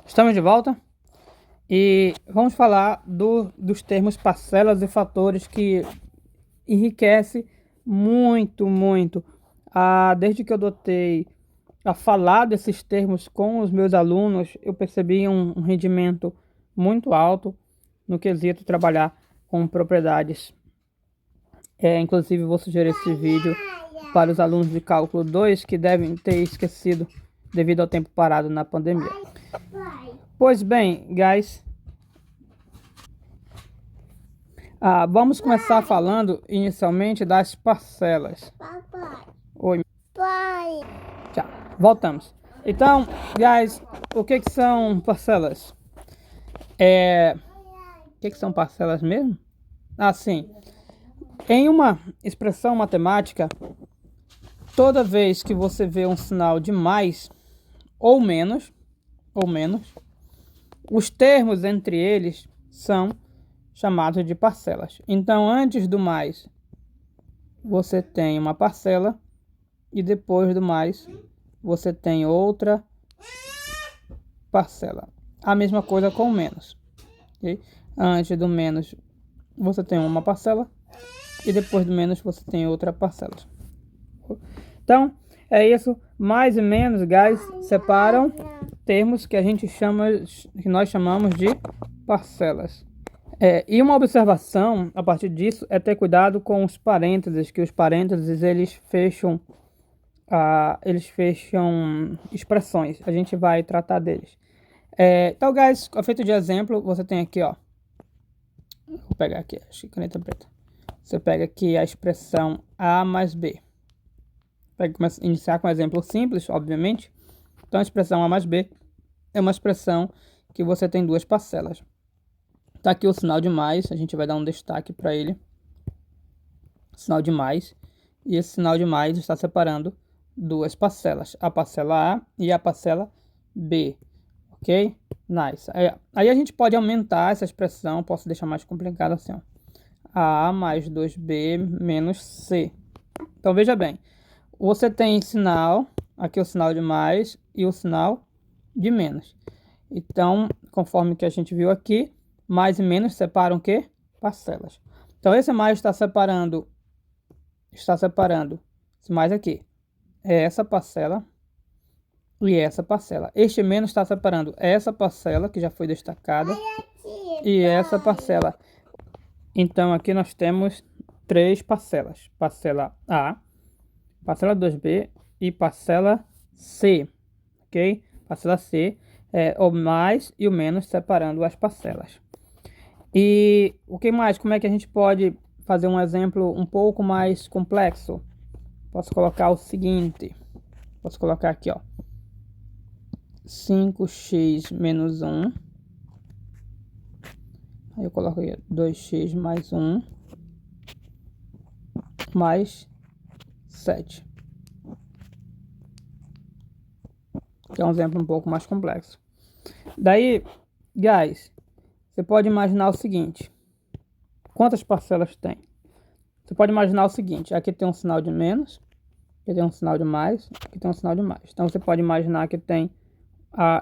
Estamos de volta e vamos falar dos termos parcelas e fatores que enriquece muito. Desde que eu adotei a falar desses termos com os meus alunos, eu percebi um rendimento muito alto no quesito trabalhar com propriedades. Inclusive vou sugerir esse vídeo para os alunos de cálculo 2 que devem ter esquecido devido ao tempo parado na pandemia. Pois bem, guys, vamos começar falando inicialmente das parcelas. Oi. Pai. Tchau. Voltamos. Então, guys, o que são parcelas? O que são parcelas mesmo? Sim. Em uma expressão matemática, toda vez que você vê um sinal de mais ou menos, os termos entre eles são chamados de parcelas. Então, antes do mais, você tem uma parcela e depois do mais, você tem outra parcela. A mesma coisa com o menos. Okay? Antes do menos, você tem uma parcela e depois do menos, você tem outra parcela. Então, é isso. Mais e menos, guys, separam termos que nós chamamos de parcelas. E uma observação a partir disso é ter cuidado com os parênteses, que os parênteses eles fecham expressões. A gente vai tratar deles. Então, guys, a feito de exemplo, você tem aqui, ó. Vou pegar aqui a caneta preta. Você pega aqui a expressão A mais B. Vai iniciar com um exemplo simples, obviamente. Então, a expressão A mais B é uma expressão que você tem duas parcelas. Tá aqui o sinal de mais, a gente vai dar um destaque para ele. Sinal de mais. E esse sinal de mais está separando duas parcelas. A parcela A e a parcela B. Ok? Nice. Aí a gente pode aumentar essa expressão, posso deixar mais complicado assim, ó. A mais 2B menos C. Então, veja bem. Você tem sinal, aqui o sinal de mais e o sinal de menos. Então, conforme que a gente viu aqui, mais e menos separam o quê? Parcelas. Então, esse mais está separando esse mais aqui. É essa parcela e essa parcela. Este menos está separando essa parcela, que já foi destacada, e essa parcela. Então, aqui nós temos três parcelas. Parcela A, parcela 2B e parcela C, ok? Parcela C é o mais e o menos separando as parcelas. E o que mais? Como é que a gente pode fazer um exemplo um pouco mais complexo? Posso colocar o seguinte. Posso colocar aqui, ó. 5x menos 1. Aí eu coloco aí 2x mais 1 mais 7. Que é um exemplo um pouco mais complexo. Daí, guys, você pode imaginar o seguinte. Quantas parcelas tem? Você pode imaginar o seguinte. Aqui tem um sinal de menos. Aqui tem um sinal de mais. Aqui tem um sinal de mais. Então, você pode imaginar que tem...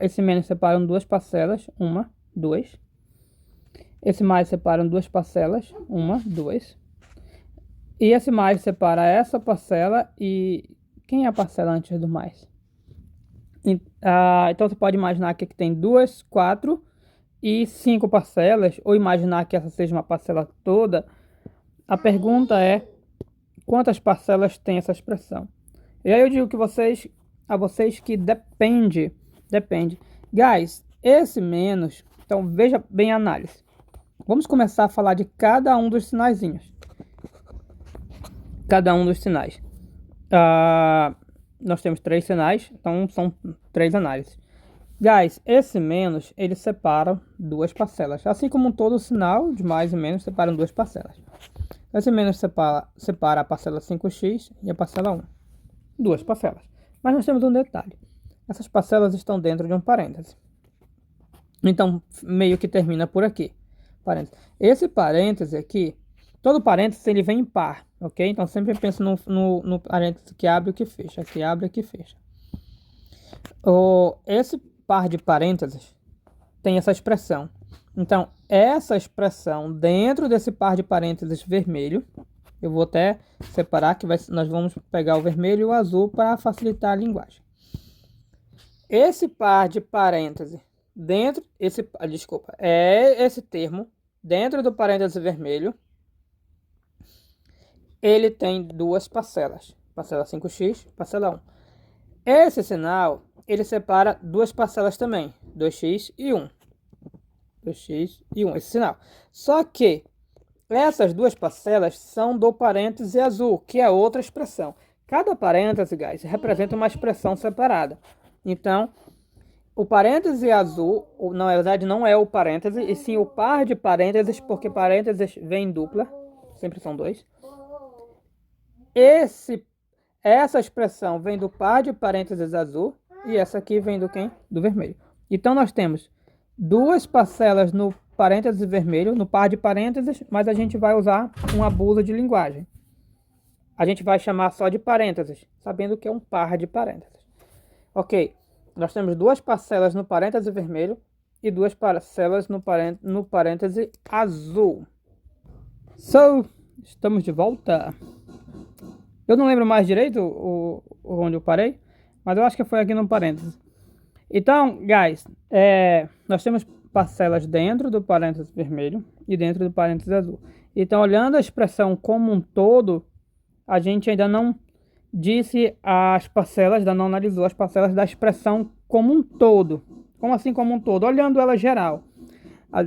esse menos separam duas parcelas. Uma, duas. Esse mais separam duas parcelas. Uma, duas. E esse mais separa essa parcela e... Quem é a parcela antes do mais? Então, você pode imaginar que aqui tem 2, 4 e 5 parcelas, ou imaginar que essa seja uma parcela toda. A pergunta é, quantas parcelas tem essa expressão? E aí eu digo a vocês que depende. Guys, esse menos, então veja bem a análise. Vamos começar a falar de cada um dos sinaizinhos. Cada um dos sinais. Nós temos 3 sinais, então são 3 análises. Guys, esse menos, ele separa duas parcelas. Assim como todo sinal de mais e menos separam duas parcelas. Esse menos separa a parcela 5x e a parcela 1. Duas parcelas. Mas nós temos um detalhe. Essas parcelas estão dentro de um parêntese. Então, meio que termina por aqui. Parêntese. Esse parêntese aqui, todo parêntese ele vem em par, ok? Então, sempre pensa no parêntese que abre e que fecha. Aqui abre e que fecha. Esse par de parênteses, tem essa expressão. Então, essa expressão dentro desse par de parênteses vermelho, eu vou até separar que nós vamos pegar o vermelho e o azul para facilitar a linguagem. Esse par de parênteses dentro, esse termo dentro do parêntese vermelho, ele tem duas parcelas, parcela 5x, parcela 1. Esse sinal, ele separa duas parcelas também, 2x e 1. 2x e 1, esse sinal. Só que essas duas parcelas são do parêntese azul, que é outra expressão. Cada parêntese, guys, representa uma expressão separada. Então, o parêntese azul, na verdade, não é o parêntese, e sim o par de parênteses, porque parênteses vem em dupla, sempre são dois. Essa expressão vem do par de parênteses azul, e essa aqui vem do quem? Do vermelho. Então, nós temos duas parcelas no parêntese vermelho, no par de parênteses, mas a gente vai usar um abuso de linguagem. A gente vai chamar só de parênteses, sabendo que é um par de parênteses. Ok, nós temos duas parcelas no parêntese vermelho e duas parcelas no parêntese azul. Estamos de volta. Eu não lembro mais direito onde eu parei, mas eu acho que foi aqui no parêntese. Então, guys, nós temos parcelas dentro do parêntese vermelho e dentro do parêntese azul. Então, olhando a expressão como um todo, a gente ainda não disse as parcelas, ainda não analisou as parcelas da expressão como um todo. Como assim como um todo? Olhando ela geral.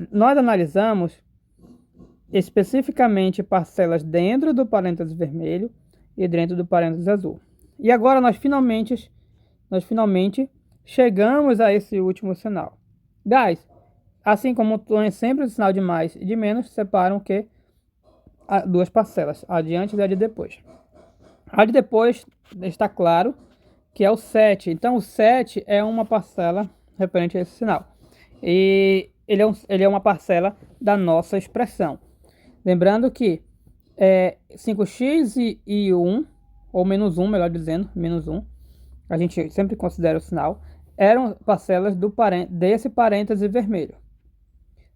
Nós analisamos especificamente parcelas dentro do parêntese vermelho e dentro do parêntese azul. E agora nós finalmente chegamos a esse último sinal. Guys, assim como tem sempre o sinal de mais e de menos, separam que duas parcelas, a de antes e a de depois. A de depois está claro que é o 7. Então o 7 é uma parcela referente a esse sinal. E ele é uma parcela da nossa expressão. Lembrando que 5x e 1, ou menos 1, melhor dizendo, menos 1, a gente sempre considera o sinal, eram parcelas desse parêntese vermelho.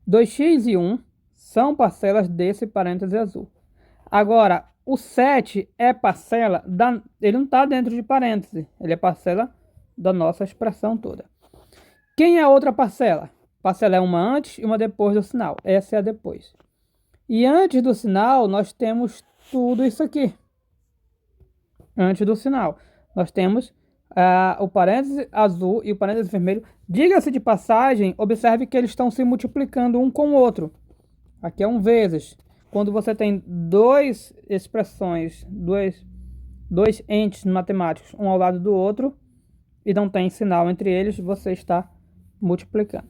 2x e 1 são parcelas desse parêntese azul. Agora, o 7 é parcela, ele não está dentro de parêntese, ele é parcela da nossa expressão toda. Quem é a outra parcela? Parcela é uma antes e uma depois do sinal, essa é a depois. E antes do sinal, nós temos tudo isso aqui. Antes do sinal, nós temos o parêntese azul e o parêntese vermelho. Diga-se de passagem, observe que eles estão se multiplicando um com o outro. Aqui é um vezes. Quando você tem duas expressões, dois entes matemáticos, um ao lado do outro, e não tem sinal entre eles, você está multiplicando.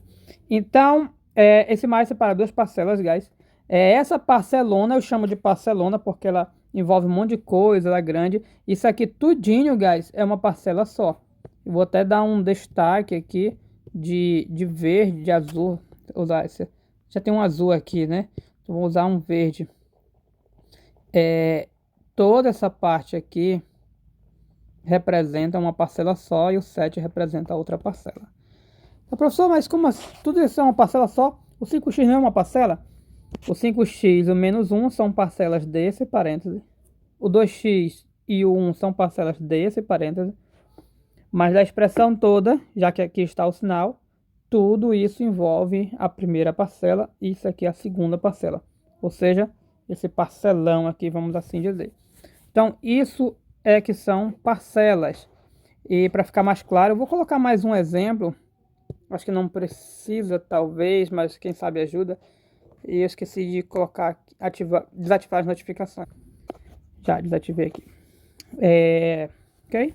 Então, esse mais separa duas parcelas, guys. Essa parcelona eu chamo de parcelona porque ela envolve um monte de coisa, ela é grande. Isso aqui tudinho, guys, é uma parcela só. Eu vou até dar um destaque aqui de verde, de azul. Vou usar esse. Já tem um azul aqui, né? Então, vou usar um verde. Toda essa parte aqui representa uma parcela só e o 7 representa a outra parcela. Então, professor, mas como assim? Tudo isso é uma parcela só? O 5x não é uma parcela? O 5x e o menos 1 são parcelas desse parêntese. O 2x e o 1 são parcelas desse parêntese. Mas da expressão toda, já que aqui está o sinal, tudo isso envolve a primeira parcela e isso aqui é a segunda parcela. Ou seja, esse parcelão aqui, vamos assim dizer. Então, isso é que são parcelas. E para ficar mais claro, eu vou colocar mais um exemplo. Acho que não precisa, talvez, mas quem sabe ajuda. E eu esqueci de colocar, desativar as notificações. Já desativei aqui. Ok?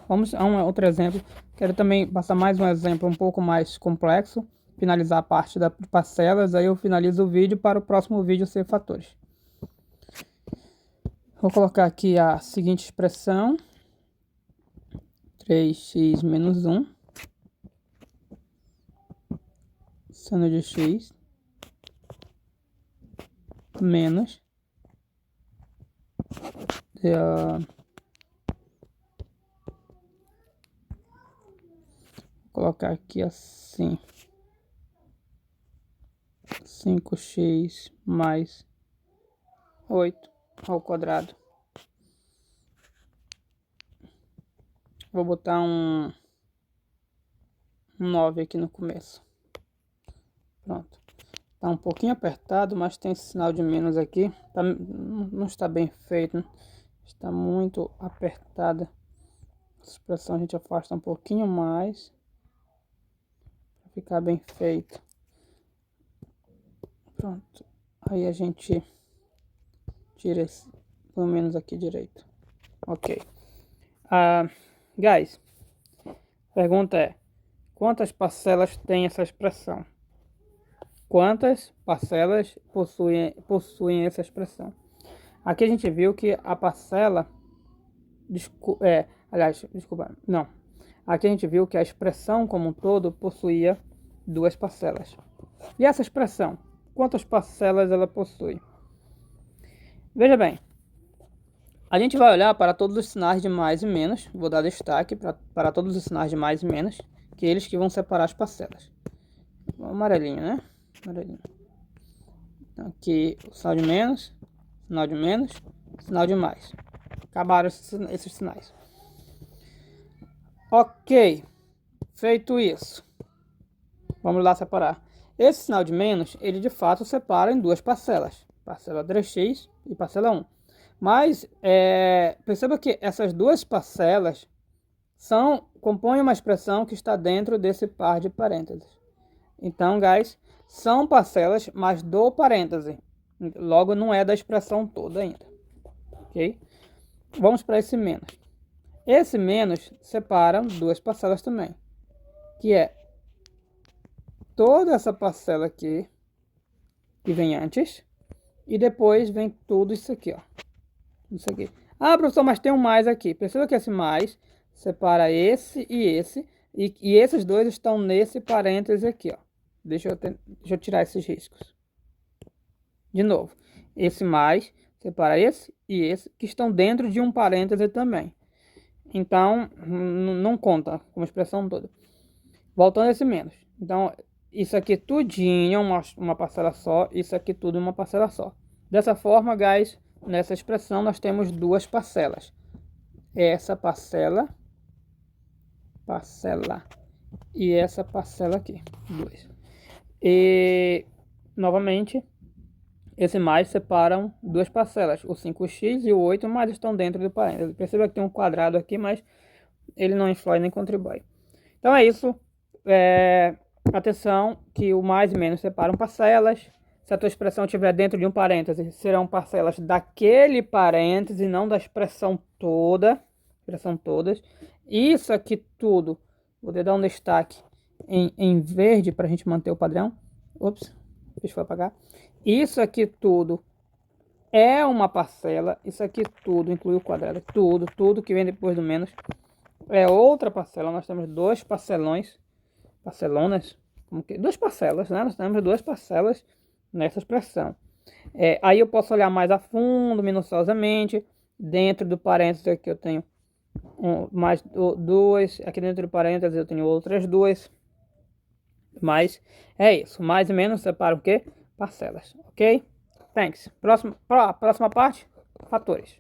Vamos a um outro exemplo. Quero também passar mais um exemplo um pouco mais complexo. Finalizar a parte das parcelas. Aí eu finalizo o vídeo para o próximo vídeo ser fatores. Vou colocar aqui a seguinte expressão. 3x menos 1. Seno de x. Menos. Vou colocar aqui assim. 5x mais 8 ao quadrado. Vou botar um 9 aqui no começo. Pronto. Tá um pouquinho apertado, mas tem esse sinal de menos aqui. Não está bem feito, né? Está muito apertada. Essa expressão a gente afasta um pouquinho mais. Para ficar bem feito. Pronto. Aí a gente tira esse, pelo menos aqui direito. Ok. Guys, pergunta é: quantas parcelas tem essa expressão? Quantas parcelas possuem essa expressão? Aqui a gente viu que a parcela... desculpa, não. Aqui a gente viu que a expressão como um todo possuía duas parcelas. E essa expressão, quantas parcelas ela possui? Veja bem, a gente vai olhar para todos os sinais de mais e menos. Vou dar destaque para todos os sinais de mais e menos, que eles que vão separar as parcelas. Amarelinho, né? Amarelinho. Então, aqui o sinal de menos, sinal de mais. Acabaram esses sinais. Ok. Feito isso, vamos lá separar. Esse sinal de menos, ele de fato separa em duas parcelas. Parcela 3x e parcela 1. Mas, perceba que essas duas parcelas compõem uma expressão que está dentro desse par de parênteses. Então, guys, são parcelas, mas do parêntese. Logo, não é da expressão toda ainda. Ok? Vamos para esse menos. Esse menos separa duas parcelas também. Que é toda essa parcela aqui, que vem antes. E depois vem tudo isso aqui, ó. Isso aqui. Ah, professor, mas tem um mais aqui. Perceba que esse mais separa esse e esse. E esses dois estão nesse parêntese aqui, ó. Deixa eu tirar esses riscos. De novo. Esse mais separa esse e esse, que estão dentro de um parêntese também. Então, não conta como expressão toda. Voltando a esse menos. Então, isso aqui tudinho uma parcela só. Isso aqui tudo uma parcela só. Dessa forma, guys, nessa expressão nós temos duas parcelas. Essa parcela e essa parcela aqui. Duas. E, novamente, esse mais separam duas parcelas. O 5x e o 8, mas estão dentro do parênteses. Perceba que tem um quadrado aqui, mas ele não influi nem contribui. Então é isso. Atenção que o mais e menos separam parcelas. Se a tua expressão estiver dentro de um parêntese, serão parcelas daquele parêntese, não da expressão toda. Expressão todas. Isso aqui tudo, vou dar um destaque em verde para a gente manter o padrão. Ops, deixa eu apagar. Isso aqui tudo é uma parcela. Isso aqui tudo, inclui o quadrado. Tudo que vem depois do menos é outra parcela. Nós temos dois parcelonas. Duas parcelas, né? Nós temos duas parcelas nessa expressão. Aí eu posso olhar mais a fundo, minuciosamente. Dentro do parênteses aqui eu tenho mais duas. Aqui dentro do parênteses eu tenho outras duas. Mas é isso. Mais e menos separam o quê? Parcelas. Ok? Thanks. Próxima parte, fatores.